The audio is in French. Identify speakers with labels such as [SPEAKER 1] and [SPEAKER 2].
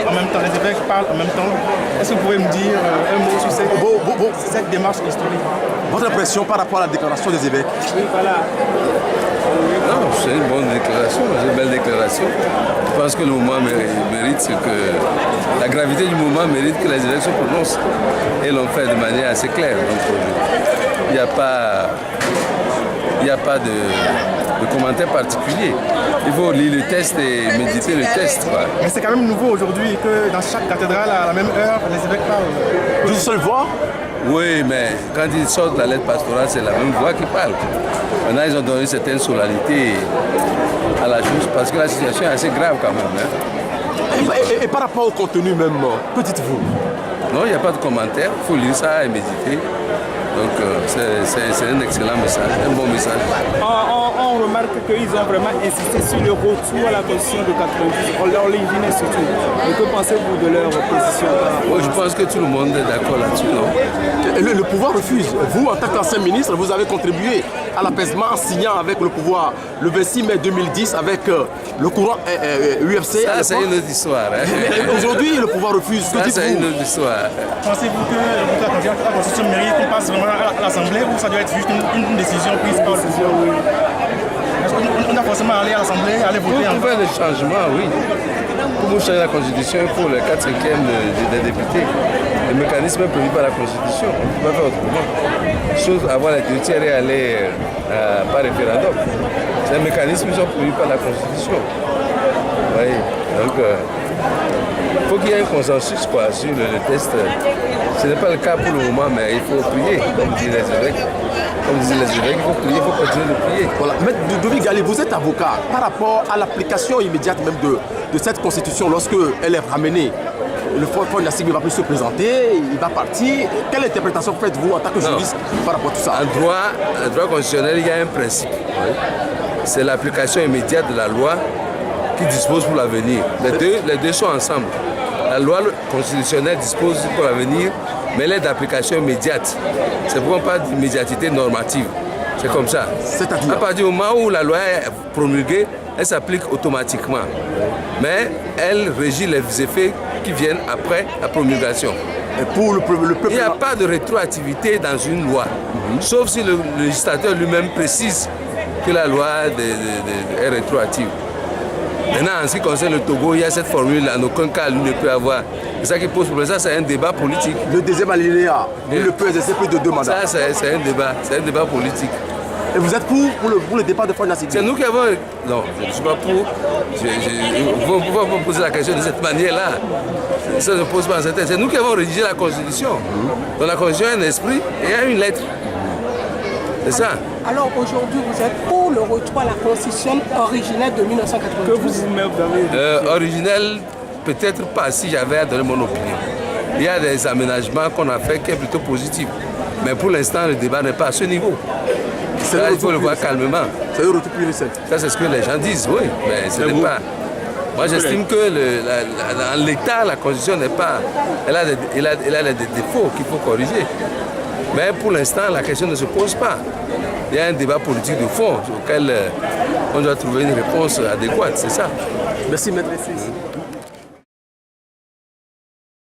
[SPEAKER 1] en même temps, les évêques parlent en même temps. Est-ce que vous pouvez me dire un mot sur cette démarche historique?
[SPEAKER 2] Votre impression par rapport à la déclaration des évêques?
[SPEAKER 1] Oui, voilà.
[SPEAKER 3] Non, c'est une bonne déclaration, c'est une belle déclaration. Je pense que le moment mérite ce que... La gravité du moment mérite que les évêques se prononcent. Et l'ont fait de manière assez claire. Donc, il n'y a pas de commentaires particuliers. Il faut lire le texte et méditer le texte, quoi.
[SPEAKER 1] Mais c'est quand même nouveau aujourd'hui que dans chaque cathédrale, à la même heure, les évêques parlent.
[SPEAKER 2] D'une seule voix?
[SPEAKER 3] Oui, mais quand ils sortent de la lettre pastorale, c'est la même voix qui parle. Maintenant, ils ont donné une certaine solennité à la chose parce que la situation est assez grave quand même. Hein.
[SPEAKER 2] Et par rapport au contenu même, que dites-vous?
[SPEAKER 3] Non, il n'y a pas de commentaire. Il faut lire ça et méditer. Donc, c'est un excellent message, un bon message.
[SPEAKER 1] On remarque qu'ils ont vraiment insisté sur le retour à la Constitution de 90, l'origine surtout. Et que pensez-vous de leur position?
[SPEAKER 3] Je pense que tout le monde est d'accord là-dessus, non?
[SPEAKER 2] Le pouvoir refuse. Vous, en tant qu'ancien ministre, vous avez contribué à l'apaisement en signant avec le pouvoir le 26 mai 2010 avec le courant UFC.
[SPEAKER 3] Ça, c'est une autre histoire. Hein?
[SPEAKER 2] Aujourd'hui, le pouvoir refuse.
[SPEAKER 3] Ça, c'est une autre histoire.
[SPEAKER 1] Pensez-vous que la Constitution mérite qu'on passe vraiment à l'Assemblée ou ça doit être juste une décision prise par le pouvoir? On doit forcément aller à l'Assemblée, aller voter.
[SPEAKER 3] Pour faire des changements, oui. Pour changer la Constitution, il faut le 4/5 des députés. Le mécanisme est prévu par la Constitution. On ne peut pas faire autrement. Sauf avoir les 2 tiers et aller par référendum. C'est un mécanisme qui est prévu par la Constitution. Oui. Donc, il faut qu'il y ait un consensus quoi, sur le test. Ce n'est pas le cas pour le moment, mais il faut prier, comme disent les évêques. Comme disaient les évêques, il faut prier, il faut continuer de prier.
[SPEAKER 2] Voilà. Maître Dovi Gali, vous êtes avocat. Par rapport à l'application immédiate même de cette constitution, lorsqu'elle est ramenée, le Front Nassib ne va plus se présenter, il va partir. Quelle interprétation faites-vous en tant que juriste par rapport à tout ça?
[SPEAKER 3] En droit constitutionnel, il y a un principe. Oui. C'est l'application immédiate de la loi qui dispose pour l'avenir. Les deux sont ensemble. La loi constitutionnelle dispose pour l'avenir, mais elle est d'application immédiate. C'est pourquoi on parle d'immédiatité normative. C'est comme ça. À partir du moment où la loi est promulguée, elle s'applique automatiquement. Mais elle régit les effets qui viennent après la promulgation.
[SPEAKER 2] Et pour le peuple,
[SPEAKER 3] il n'y a pas de rétroactivité dans une loi, sauf si le législateur lui-même précise que la loi est rétroactive. Maintenant, en ce qui concerne le Togo, il y a cette formule, en aucun cas, lui ne peut avoir. C'est ça qui pose problème. Ça, c'est un débat politique.
[SPEAKER 2] Le deuxième alinéa, il ne peut exercer plus de 2 mandats.
[SPEAKER 3] Ça, c'est un débat politique.
[SPEAKER 2] Et vous êtes pour le départ de Front Nassib?
[SPEAKER 3] C'est nous qui avons... Non, je ne suis pas pour. Vous ne pouvez pas poser la question de cette manière-là. Ça ne pose pas en cette tête. C'est nous qui avons rédigé la Constitution. Dans la Constitution, il y a un esprit et il y a une lettre. C'est ça.
[SPEAKER 4] Alors aujourd'hui, vous êtes pour le retour à la Constitution originelle de 1992?
[SPEAKER 1] Que vous-même avez
[SPEAKER 3] originelle, peut-être pas si j'avais à donner mon opinion. Il y a des aménagements qu'on a fait qui est plutôt positif. Mais pour l'instant, le débat n'est pas à ce niveau. Là, il faut le voir calmement.
[SPEAKER 2] C'est le retour pluriel.
[SPEAKER 3] Ça, c'est ce que les gens disent, oui. Mais ce n'est pas... Moi, j'estime que dans l'État, la Constitution n'est pas... Elle a des défauts qu'il faut corriger. Mais pour l'instant, la question ne se pose pas. Il y a un débat politique de fond auquel on doit trouver une réponse adéquate, c'est ça.
[SPEAKER 2] Merci, maître.